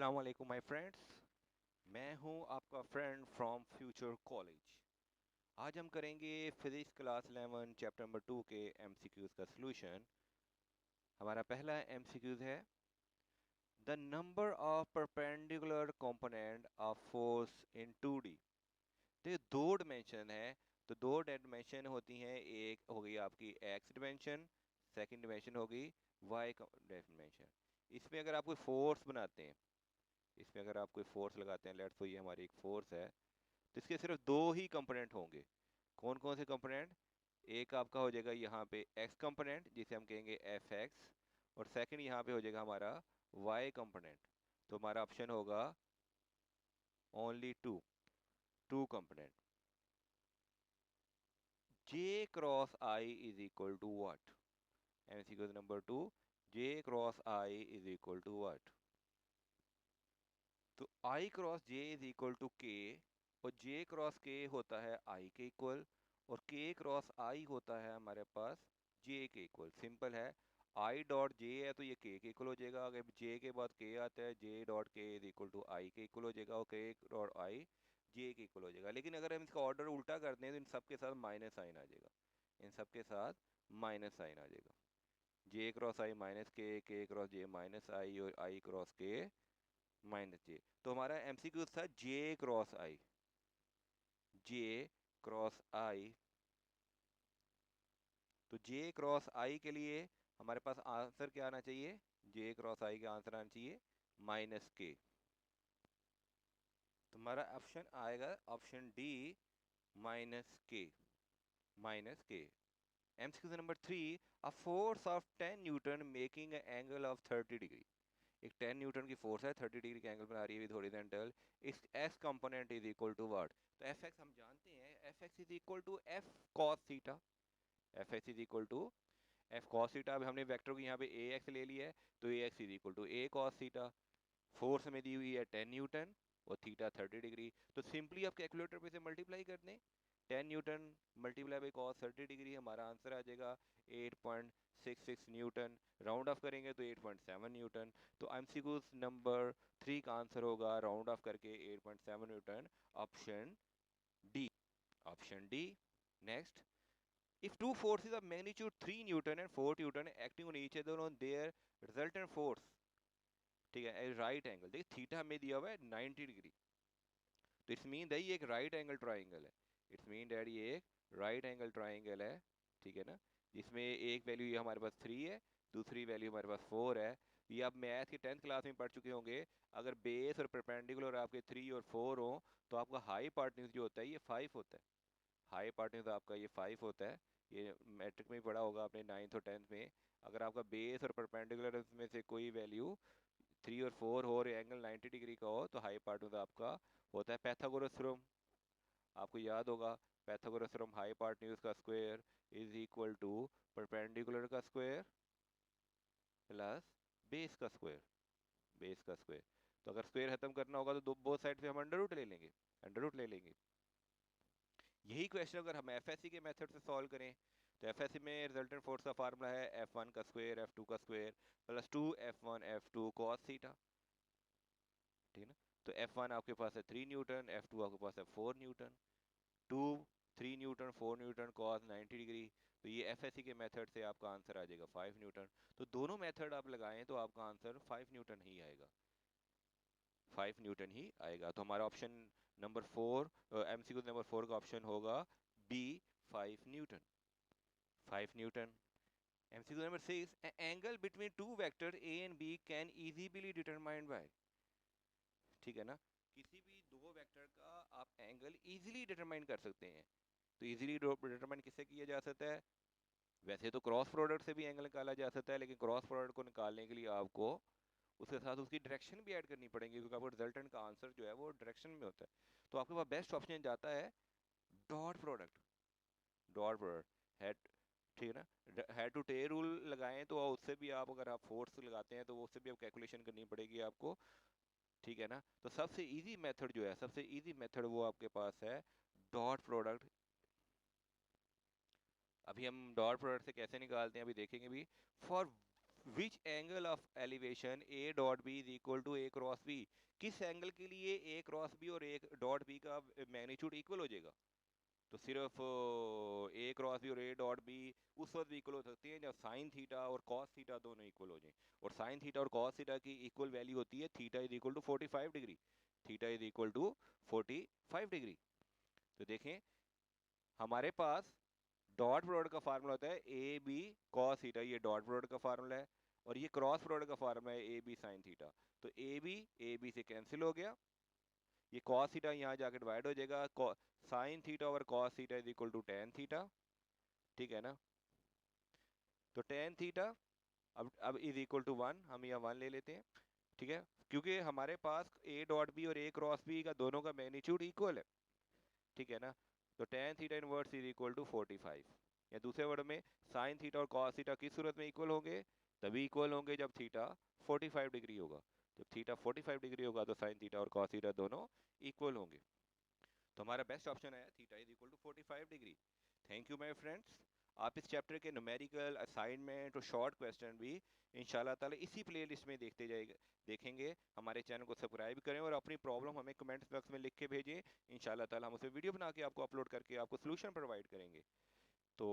अस्सलाम वालेकुम my friends. मैं हूं आपका फ्रेंड फ्रॉम फ्यूचर कॉलेज। आज हम करेंगे फिजिक्स क्लास 11 चैप्टर नंबर 2 के एमसीक्यूज का सॉल्यूशन। हमारा पहला एमसीक्यूज है the number of perpendicular component of force in 2D। तो ये दो डिमेंशन है। तो दो डिमेंशन होती हैं, एक हो गई आपकी एक्स डिमेंशन, सेकंड डिमेंशन होगी वाई डिमेंशन। इसमें अगर आप कोई फोर्स बनाते हैं, इसमें अगर आप कोई फोर्स लगाते हैं, लेट्स सो ये हमारी एक फोर्स है, तो इसके सिर्फ दो ही कंपोनेंट होंगे। कौन कौन से कंपोनेंट? एक आपका हो जाएगा यहाँ पे एक्स कंपोनेंट जिसे हम कहेंगे एफ एक्स, और सेकंड यहाँ पे हो जाएगा हमारा वाई कंपोनेंट। तो हमारा ऑप्शन होगा only two, two component. J cross I is equal to what? MCQ number 2, J cross I is equal to what? तो I cross J is equal to K, और जे क्रॉस के होता है आई के equal, और के क्रॉस आई होता है हमारे पास जे के इक्वल। सिंपल है, आई डॉट जे है तो ये के इक्वल हो जाएगा। अगर जे के बाद के आता है, जे डॉट के इज इक्वल टू आई के इक्वल हो जाएगा, और के डॉट आई जे के इक्वल हो जाएगा। लेकिन अगर हम इसका ऑर्डर उल्टा कर दें तो इन सब के साथ माइनस साइन आ जाएगा, इन सब के साथ माइनस साइन आ जाएगा। जे क्रॉस आई माइनस के क्रॉस जे माइनस आई, और आई क्रॉस के माइनस जे। तो हमारा एमसीक्यू था जे क्रॉस आई, जे क्रॉस आई। तो जे क्रॉस आई के लिए हमारे पास आंसर क्या आना चाहिए? जे क्रॉस आई का आंसर आना चाहिए माइनस के। तो हमारा ऑप्शन आएगा ऑप्शन डी, माइनस के, माइनस के। MCQ number 3, a force of 10 Newton making angle of 30 degree. एक 10 न्यूटन की फोर्स है, 30 डिग्री का एंगल बना रही है विद हॉरिजॉन्टल। इस S component is equal to what? तो एफ एक्स हम जानते हैं, F X is equal to F cos theta. F X is equal to F cos theta. अभी हमने वेक्टर को यहाँ पे ए एक्स ले लिया है, तो A X is equal to A cos theta. Force में दी हुई है 10 न्यूटन और थीटा 30 डिग्री। तो सिंपली आप कैलकुलेटर पे से मल्टीप्लाई कर दें, 10 newton multiply by cos 30 degree, हमारा आंसर आ जाएगा 8.66 न्यूटन। राउंड ऑफ करेंगे तो 8.7 न्यूटन। तो एमसीक्यू नंबर 3 का आंसर होगा राउंड ऑफ करके 8.7 Newton, option D, option D. Next, if two forces of magnitude 3 newton and 4 newton acting on each other on their resultant force, ठीक है, right angle, देखिए theta हमें दिया हुआ है 90 डिग्री। तो इट्स मीन दैट ये एक राइट एंगल ट्राइंगल है, इट्स मीन दैट ये एक राइट एंगल ट्राइंगल है, ठीक है ना। जिसमें एक वैल्यू ये हमारे पास 3 है, दूसरी वैल्यू हमारे पास 4 है। ये आप मैथ की 10th क्लास में पढ़ चुके होंगे। अगर बेस और परपेंडिकुलर आपके 3 और 4 हो, तो आपका हाई पार्टन्यूज जो होता है ये 5 होता है। हाई पार्टन्यूज आपका ये 5 होता है। ये मैट्रिक में ही पढ़ा होगा आपने 9th और 10th में। अगर आपका बेस और परपेंडिकुलर में से कोई वैल्यू 3 और 4 हो और एंगल 90 डिग्री का हो, तो हाई पार्टन्यूज आपका होता है पैथागोरस थ्योरम। आपको याद होगा पैथागोरस थ्योरम, हाई पार्टन्यूज का square is equal to perpendicular का स्क्वायर प्लस बेस का स्क्वायर, बेस का स्क्वायर। तो अगर स्क्वायर खत्म करना होगा तो दो बोथ साइड से हम अंडर रूट ले लेंगे, अंडर रूट ले लेंगे। यही क्वेश्चन अगर हम एफएससी के मेथड से सॉल्व करें, तो एफएससी में रिजल्टेंट फोर्स का फार्मूला है F1 का स्क्वायर F2 का square plus 2F1 F2 cos theta, ठीक है ना। तो F1 आपके पास है 3 न्यूटन, F2 आपके पास है 4 Newton. 2 3 Newton 4 Newton cos 90 degree. तो ये एफएससी के मेथड से आपका आंसर आ जाएगा 5 न्यूटन। तो दोनों मेथड आप लगाएं तो आपका आंसर 5 न्यूटन ही आएगा, 5 न्यूटन ही आएगा। तो हमारा ऑप्शन नंबर 4, एमसीक्यू नंबर 4 का ऑप्शन होगा B, 5 newton, 5 newton. MCQ number 6, angle between two vector A and B can easily determined by, ठीक है ना। किसी भी दो वेक्टर का आप एंगल इजीली डिटरमाइन कर सकते हैं। तो इजीली डिटरमाइन किससे किया जा सकता है? वैसे तो क्रॉस प्रोडक्ट से भी एंगल निकाला जा सकता है, लेकिन क्रॉस प्रोडक्ट को निकालने के लिए आपको उसके साथ उसकी डायरेक्शन भी ऐड करनी पड़ेगी, क्योंकि आपको रिजल्टेंट का आंसर जो है वो डायरेक्शन में होता है। तो आपके पास बेस्ट ऑप्शन जाता है dot product, dot product head, ठीक है ना। हेड टू टेल रूल लगाएं तो उससे भी आप, अगर आप फोर्स लगाते हैं तो उससे भी आप कैलकुलेशन करनी पड़ेगी आपको, ठीक है ना। तो सबसे इजी मेथड जो है, सबसे इजी मेथड वो आपके पास है डॉट प्रोडक्ट। अभी हम डॉट प्रोडक्ट से कैसे निकालते हैं अभी देखेंगे भी। For which angle of elevation A dot B is equal to A cross B, किस एंगल के लिए ए क्रॉस बी और ए डॉट बी का मैग्नीट्यूड इक्वल हो जाएगा। तो सिर्फ ए क्रॉस बी और ए डॉट बी उस वक्त भी इक्वल हो सकती है जब साइन थीटा और कॉस थीटा दोनों इक्वल हो जाएं, और साइन थीटा और कॉस थीटा की इक्वल वैल्यू होती है theta is equal to 45 degree, theta is equal to 45 degree. तो देखें हमारे पास डॉट प्रोडक्ट का फार्मूला होता है ए बी कॉस थीटा, ये डॉट प्रोडक्ट का फार्मूला है, और ये क्रॉस प्रोडक्ट का फार्मूला है ए बी साइन थीटा। तो ए बी से कैंसिल हो गया, ये कॉस थीटा यहाँ जाके डिवाइड हो जाएगा, sine theta over cos theta is equal to tan theta, ठीक है ना। तो टेन थीटा अब इज इक्वल टू वन, हम यहाँ वन ले लेते हैं, ठीक है, क्योंकि हमारे पास ए डॉट बी और ए क्रॉस बी का दोनों का मैग्नीट्यूड इक्वल है, ठीक है ना। तो tan theta inverse is equal to 45, या दूसरे वर्ड में साइन थीटा और कॉस थीटा किस सूरत में इक्वल होंगे, तभी इक्वल होंगे जब थीटा 45 डिग्री होगा। जब थीटा 45 डिग्री होगा तो साइन थीटा और कॉस थीटा दोनों इक्वल होंगे। तो हमारा बेस्ट ऑप्शन है theta is equal to 45 degree. Thank you my friends. आप इस चैप्टर के न्यूमेरिकल असाइनमेंट और शॉर्ट क्वेश्चन भी इंशाल्लाह ताला इसी प्लेलिस्ट में देखते जाएंगे, देखेंगे। हमारे चैनल को सब्सक्राइब करें और अपनी प्रॉब्लम हमें कमेंट्स बॉक्स में लिख के भेजें। इंशाल्लाह ताला हम उसे वीडियो बना के आपको अपलोड करके आपको सोल्यूशन प्रोवाइड करेंगे। तो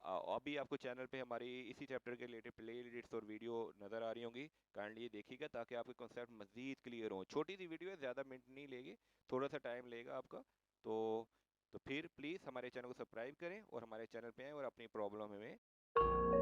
अभी आपको चैनल पे हमारी इसी चैप्टर के रिलेटेड प्ले लिस्ट और वीडियो नज़र आ रही होंगी, काइंडली देखिएगा ताकि आपके कॉन्सेप्ट मज़ीद क्लियर हो। छोटी सी वीडियो है, ज़्यादा मिनट नहीं लेगी, थोड़ा सा टाइम लेगा आपका। तो फिर प्लीज़ हमारे चैनल को सब्सक्राइब करें और हमारे चैनल पे आएँ और अपनी प्रॉब्लम हमें